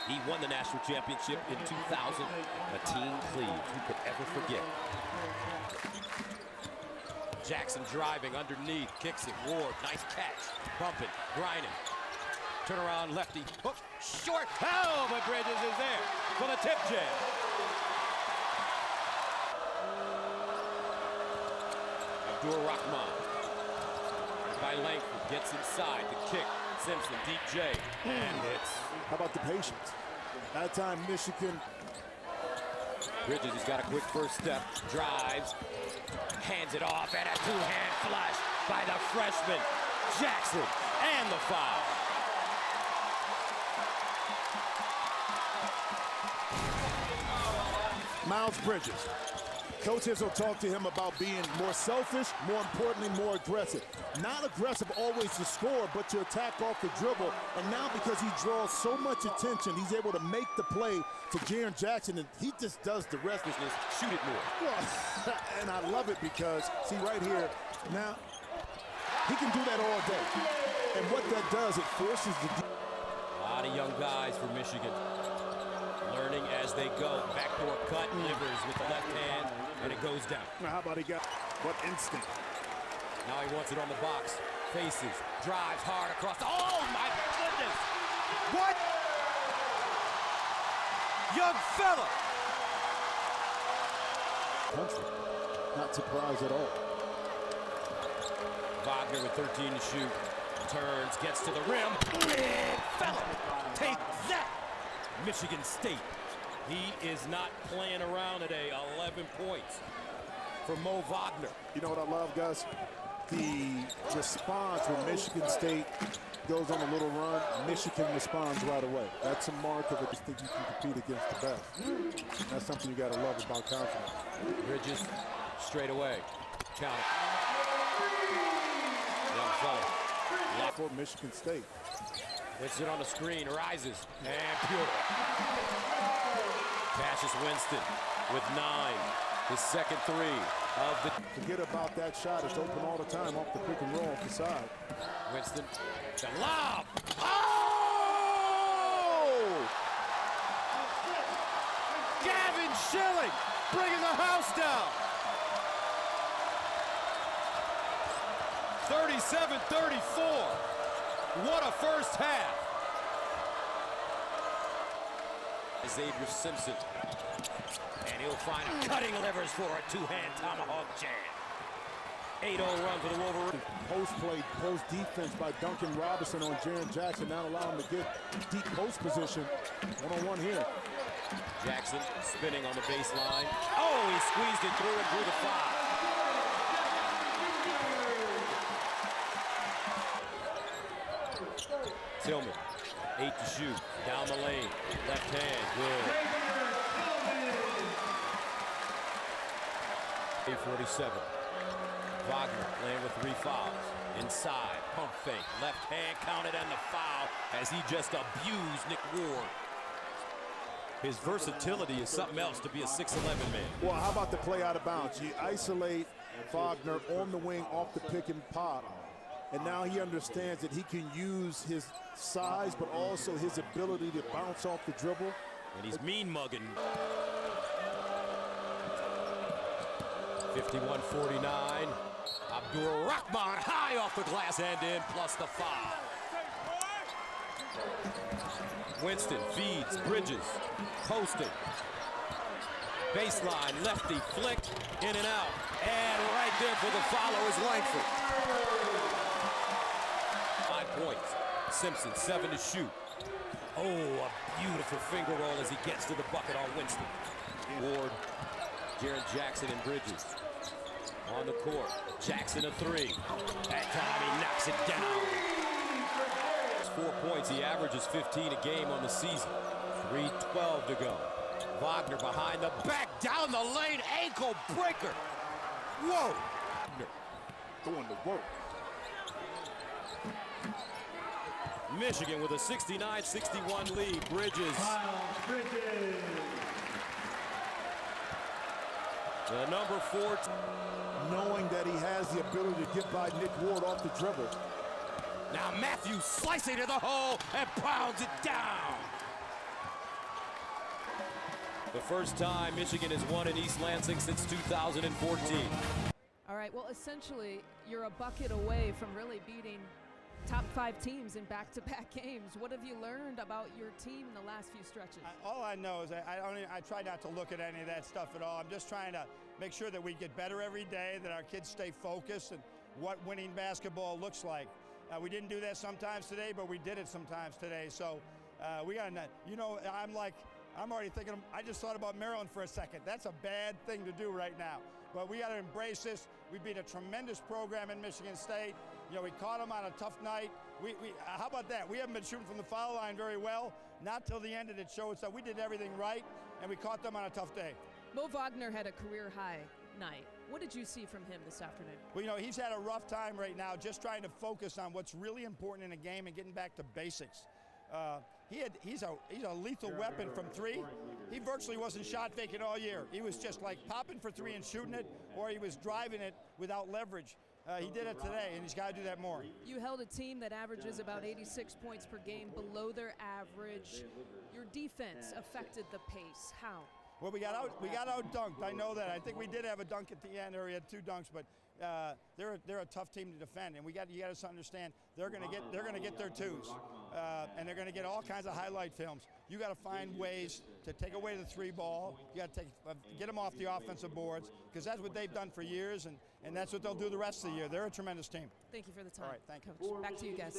He won the national championship in 2000. A team Cleves, who could ever forget? Jackson driving underneath, kicks it. Ward, nice catch. Bumping, grinding. Turn around, lefty, hook, short. Oh, but Bridges is there for the tip jam. Abdur-Rahman by Langford, gets inside, the kick. Simpson, deep J, and hits. How about the patience? That time, Michigan. Bridges, he's got a quick first step, drives, hands it off, and a two-hand flush by the freshman, Jackson, and the foul. Miles Bridges. Coach Izzo talked to him about being more selfish, more importantly, more aggressive. Not aggressive always to score, but to attack off the dribble. And now because he draws so much attention, he's able to make the play to Jaren Jackson, and he just does the rest. Shoot it more. Well, and I love it because, see right here, now, he can do that all day. And what that does, it forces the... A lot of young guys for Michigan. Learning as they go. Backdoor cut, Livers with the left hand, and it goes down. Now how about he got what instinct? Now he wants it on the box. Faces, drives hard across. Oh my goodness! What? Young fella! Country. Not surprised at all. Wagner with 13 to shoot. Turns, gets to the rim. Big fella! Take that! Michigan State. He is not playing around today. 11 points for Mo Wagner. You know what I love, Gus? The response when Michigan State goes on a little run, Michigan responds right away. That's a mark of it. I think you can compete against the best. That's something you got to love about confidence. Bridges straight away. Count it. Young fella. For Michigan State. Puts it on the screen, rises, and pure. Cassius Winston with 9. His second three of the... Forget about that shot. It's open all the time off the pick and roll off the side. Winston, the lob. Oh! Gavin Schilling bringing the house down. 37-34. What a first half. Xavier Simpson. And he'll find a cutting Livers for a two-hand tomahawk jam. 8-0 run for the Wolverines. Post play, post defense by Duncan Robinson on Jaren Jackson. Now allow him to get deep post position. One-on-one here. Jackson spinning on the baseline. Oh, he squeezed it through and drew the foul. Tillman, 8 to shoot, down the lane, left hand, good. 8:47. Wagner playing with 3 fouls. Inside, pump fake, left hand counted and the foul as he just abused Nick Ward. His versatility is something else to be a 6'11" man. Well, how about the play out of bounds? You isolate Wagner on the wing off the pick and pop. And now he understands that he can use his size, but also his ability to bounce off the dribble. And he's mean mugging. 51-49. Abdur-Rahman high off the glass and in, plus the foul. Winston feeds, Bridges, posting. Baseline, lefty, flick, in and out. And right there for the follow is Langford. 5 points. Simpson, 7 to shoot. Oh, a beautiful finger roll as he gets to the bucket on Winston. Ward, Jaren Jackson and Bridges. On the court, Jackson a 3. That time he knocks it down. It's 4 points, he averages 15 a game on the season. 3:12 to go. Wagner behind the back, down the lane, ankle breaker. Whoa! Going to work. Michigan with a 69-61 lead. Bridges. The number 4. Knowing that he has the ability to get by Nick Ward off the dribble. Now Matthews slicing to the hole and pounds it down. first time Michigan has won in East Lansing since 2014. All right, well, essentially, you're a bucket away from really beating top 5 teams in back-to-back games. What have you learned about your team in the last few stretches? All I know is I try not to look at any of that stuff at all. I'm just trying to make sure that we get better every day, that our kids stay focused, and what winning basketball looks like. We didn't do that sometimes today, but we did it sometimes today. So we got to, you know, I'm already thinking, I just thought about Maryland for a second. That's a bad thing to do right now. But we got to embrace this. We beat a tremendous program in Michigan State. You know, we caught them on a tough night. How about that? We haven't been shooting from the foul line very well. Not till the end did it show us that we did everything right, and we caught them on a tough day. Mo Wagner had a career-high night. What did you see from him this afternoon? Well, you know, he's had a rough time right now just trying to focus on what's really important in a game and getting back to basics. He's a lethal weapon from 3. He virtually wasn't shot faking all year. He was just like popping for 3 and shooting it, or he was driving it without leverage. He did it today, and he's got to do that more. You held a team that averages about 86 points per game, below their average. Your defense affected the pace. How? Well, we got out dunked. I know that. I think we did have a dunk at the end, or we had 2 dunks, but they're a tough team to defend, and you got to understand they're going to get their 2s, and they're going to get all kinds of highlight films. You got to find ways to take away the 3 ball. You got to get them off the offensive boards, because that's what they've done for years, and that's what they'll do the rest of the year. They're a tremendous team. Thank you for the time. All right, thank you. Coach. Back to you guys.